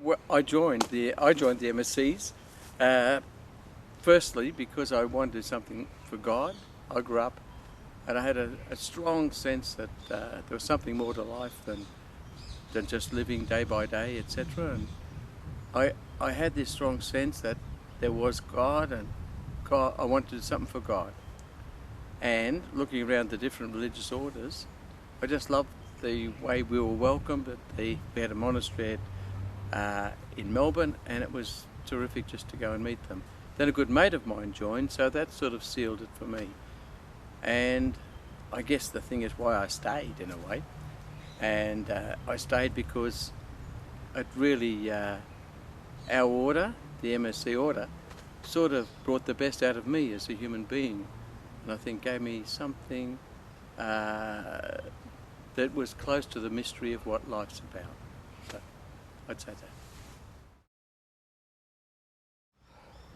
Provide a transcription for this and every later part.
Well, I joined the MSCs. Firstly, because I wanted to do something for God. I grew up, and I had a strong sense that there was something more to life than just living day by day, etc. And I had this strong sense that there was God, and God. I wanted to do something for God. And looking around the different religious orders, I just loved the way we were welcomed. We had a monastery in Melbourne, and it was terrific just to go and meet them. Then a good mate of mine joined, so that sort of sealed it for me. And I guess the thing is why I stayed in a way. And I stayed because it really, our order, the MSC order, sort of brought the best out of me as a human being. And I think gave me something that was close to the mystery of what life's about. So I'd say that.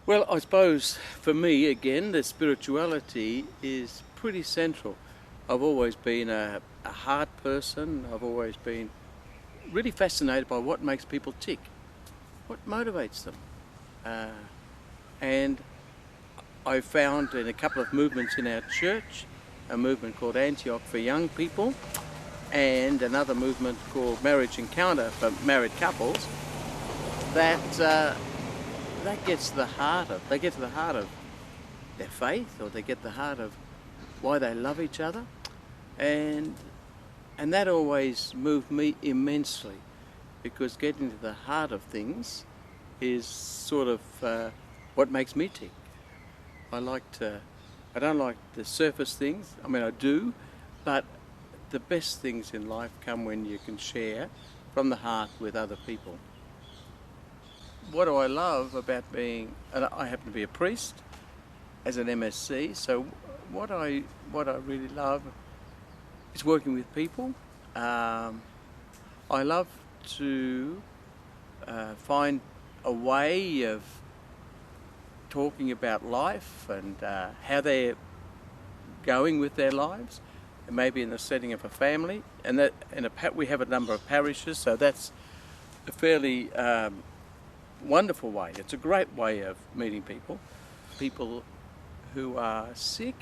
Well, I suppose for me, again, the spirituality is pretty central. I've always been a heart person. I've always been really fascinated by what makes people tick, what motivates them. And I found in a couple of movements in our church, a movement called Antioch for young people, and another movement called Marriage Encounter for married couples, that gets to the heart of, they get to the heart of their faith, or they get to the heart of why they love each other, and that always moved me immensely, because getting to the heart of things is sort of what makes me tick. I don't like the surface things. I mean, I do, but the best things in life come when you can share from the heart with other people. What do I love about being, and I happen to be a priest as an MSC, so what I really love is working with people. I love to find a way of talking about life and how they're going with their lives, and maybe in the setting of a family. And we have a number of parishes, so that's a fairly wonderful way. It's a great way of meeting people who are sick.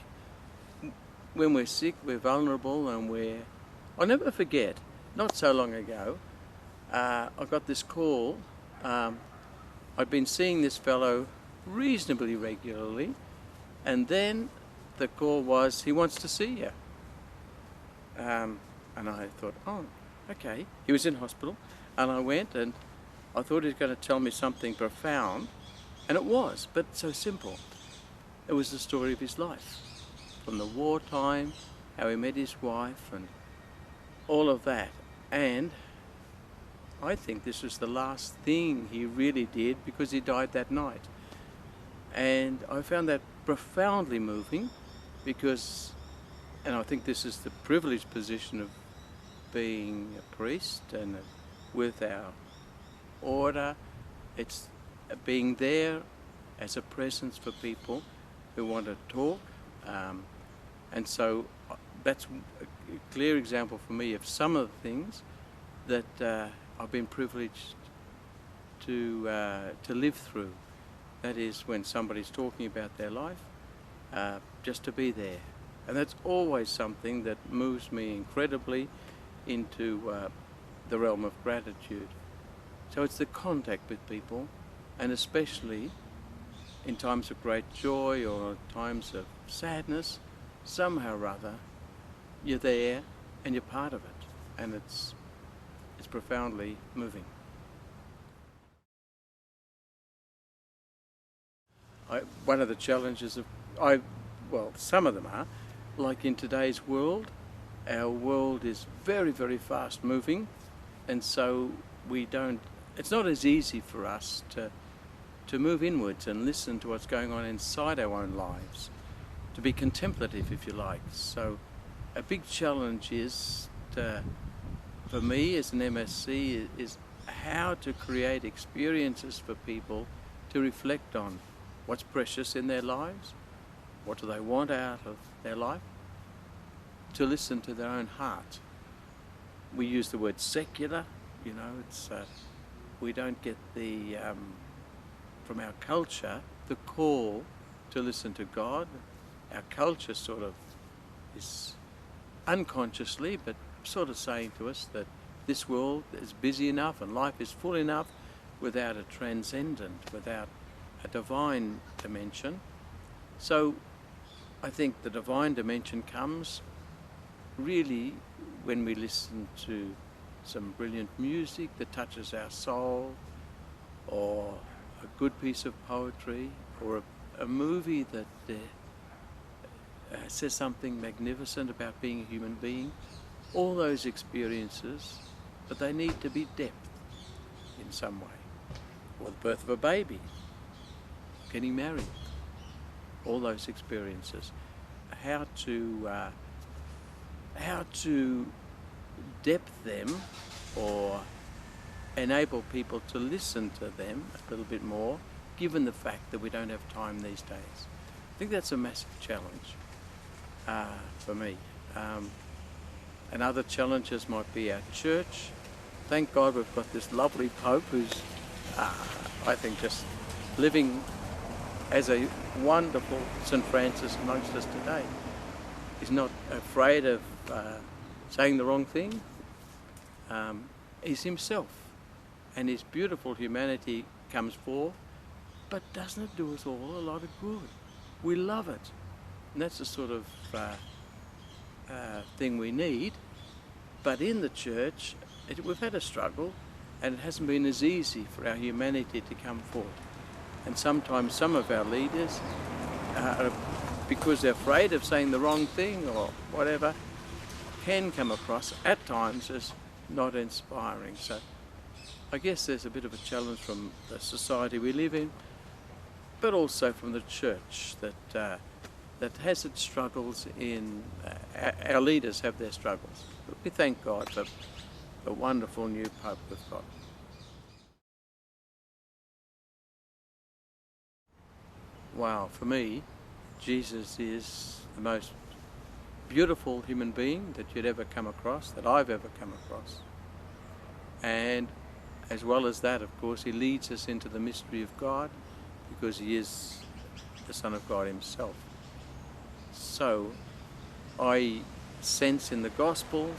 When we're sick, we're vulnerable, and I'll never forget, not so long ago, I got this call. I'd been seeing this fellow reasonably regularly, and then the call was, he wants to see you. And I thought, oh, okay. He was in hospital, and I went, and I thought he was going to tell me something profound, and it was, but so simple. It was the story of his life, from the wartime, how he met his wife, and all of that. And I think this was the last thing he really did, because he died that night. And I found that profoundly moving, and I think this is the privileged position of being a priest, and with our order, it's being there as a presence for people who want to talk. And so that's a clear example for me of some of the things that I've been privileged to live through. That is, when somebody's talking about their life, just to be there. And that's always something that moves me incredibly into the realm of gratitude. So it's the contact with people, and especially in times of great joy or times of sadness, somehow or other, you're there and you're part of it, and it's profoundly moving. One of the challenges some of them are, like in today's world, our world is very, very fast moving, and so it's not as easy for us to move inwards and listen to what's going on inside our own lives, to be contemplative, if you like. So a big challenge is, for me as an MSC, is how to create experiences for people to reflect on what's precious in their lives, what do they want out of their life, to listen to their own heart. We use the word secular, it's we don't get from our culture, the call to listen to God. Our culture sort of is unconsciously, but sort of saying to us that this world is busy enough and life is full enough without a transcendent, without a divine dimension. So I think the divine dimension comes really when we listen to some brilliant music that touches our soul, or a good piece of poetry, or a movie that says something magnificent about being a human being. All those experiences, but they need to be depth in some way. Or the birth of a baby, getting married, all those experiences. How to depth them, or enable people to listen to them a little bit more, given the fact that we don't have time these days. I think that's a massive challenge for me. And other challenges might be our church. Thank God we've got this lovely Pope who's, I think, just living as a wonderful St. Francis amongst us today. He's not afraid of saying the wrong thing. He's himself, and his beautiful humanity comes forth, but doesn't it do us all a lot of good? We love it, and that's the sort of thing we need. But in the church, we've had a struggle, and it hasn't been as easy for our humanity to come forward. And sometimes some of our leaders, because they're afraid of saying the wrong thing or whatever, can come across at times as not inspiring. So I guess there's a bit of a challenge from the society we live in, but also from the church that has its struggles in, our leaders have their struggles. But we thank God for the wonderful new Pope we've got. Wow, for me, Jesus is the most beautiful human being that you'd ever come across, that I've ever come across. And as well as that, of course, he leads us into the mystery of God, because he is the Son of God himself. So I sense in the Gospels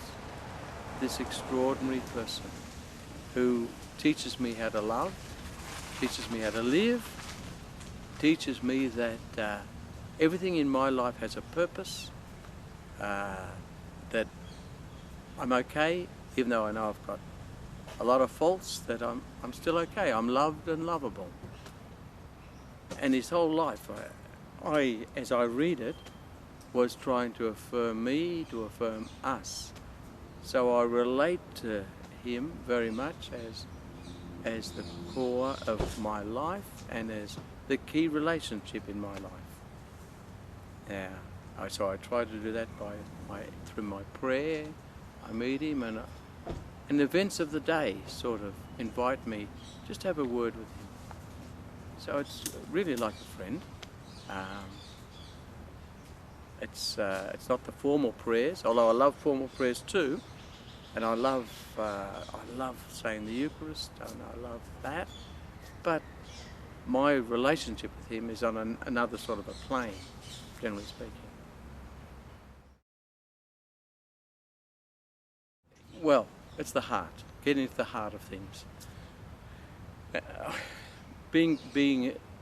this extraordinary person who teaches me how to love, teaches me how to live, teaches me that everything in my life has a purpose, that I'm okay, even though I know I've got a lot of faults, that I'm still okay. I'm loved and lovable. And his whole life, as I read it, was trying to affirm me, to affirm us. So I relate to him very much as the core of my life and as the key relationship in my life. So I try to do that through my prayer. I meet him, and events of the day sort of invite me just to have a word with him. So it's really like a friend. It's not the formal prayers, although I love formal prayers too, and I love saying the Eucharist, and I love that. But my relationship with him is on another sort of a plane, generally speaking. Well, it's the heart, getting into the heart of things. Being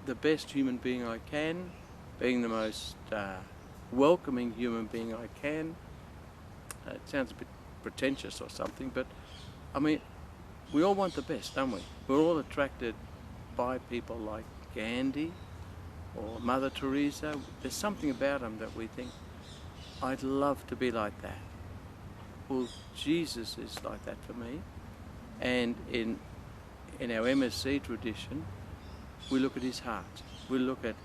the best human being I can, being the most welcoming human being I can. It sounds a bit pretentious or something, but I mean, we all want the best, don't we? We're all attracted by people like Gandhi or Mother Teresa. There's something about them that we think, I'd love to be like that. Well, Jesus is like that for me. And in our MSC tradition, we look at his heart. We look at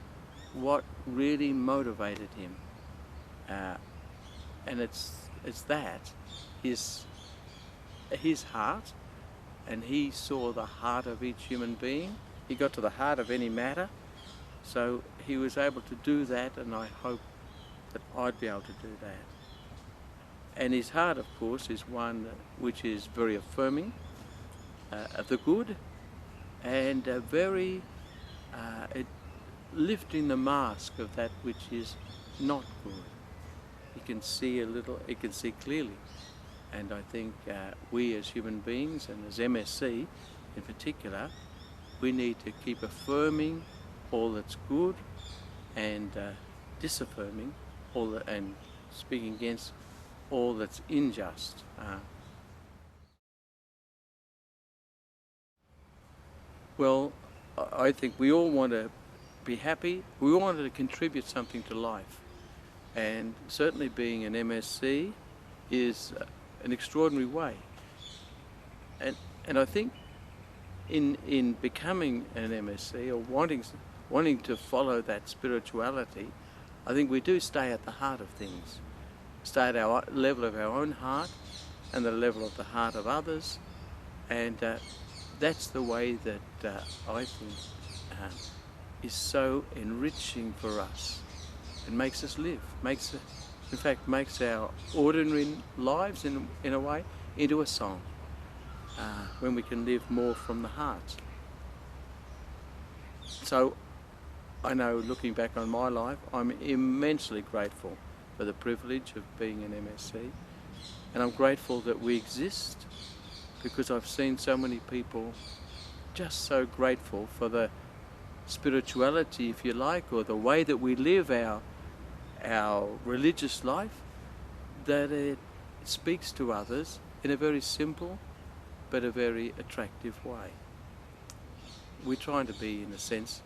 what really motivated him. And it's that, his heart, and he saw the heart of each human being. He got to the heart of any matter. So he was able to do that, and I hope that I'd be able to do that. And his heart, of course, is one which is very affirming of the good, and very lifting the mask of that which is not good. He can see a little, he can see clearly. And I think we as human beings, and as MSC in particular, we need to keep affirming all that's good and disaffirming all that, and speaking against all that's unjust. Well, I think we all want to be happy. We all want to contribute something to life. And certainly being an MSC is an extraordinary way. And I think in becoming an MSC, or wanting to follow that spirituality, I think we do stay at the heart of things. Stay at our level of our own heart and the level of the heart of others. And that's the way that I think is so enriching for us. It makes us live, makes our ordinary lives in a way into a song, when we can live more from the heart. So I know, looking back on my life, I'm immensely grateful for the privilege of being an MSC, and I'm grateful that we exist, because I've seen so many people just so grateful for the spirituality, if you like, or the way that we live our religious life, that it speaks to others in a very simple but a very attractive way. We're trying to be, in a sense,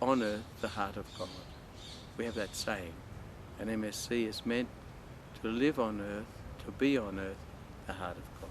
on earth the heart of God. We have that saying, an MSC is meant to live on earth, to be on earth the heart of God.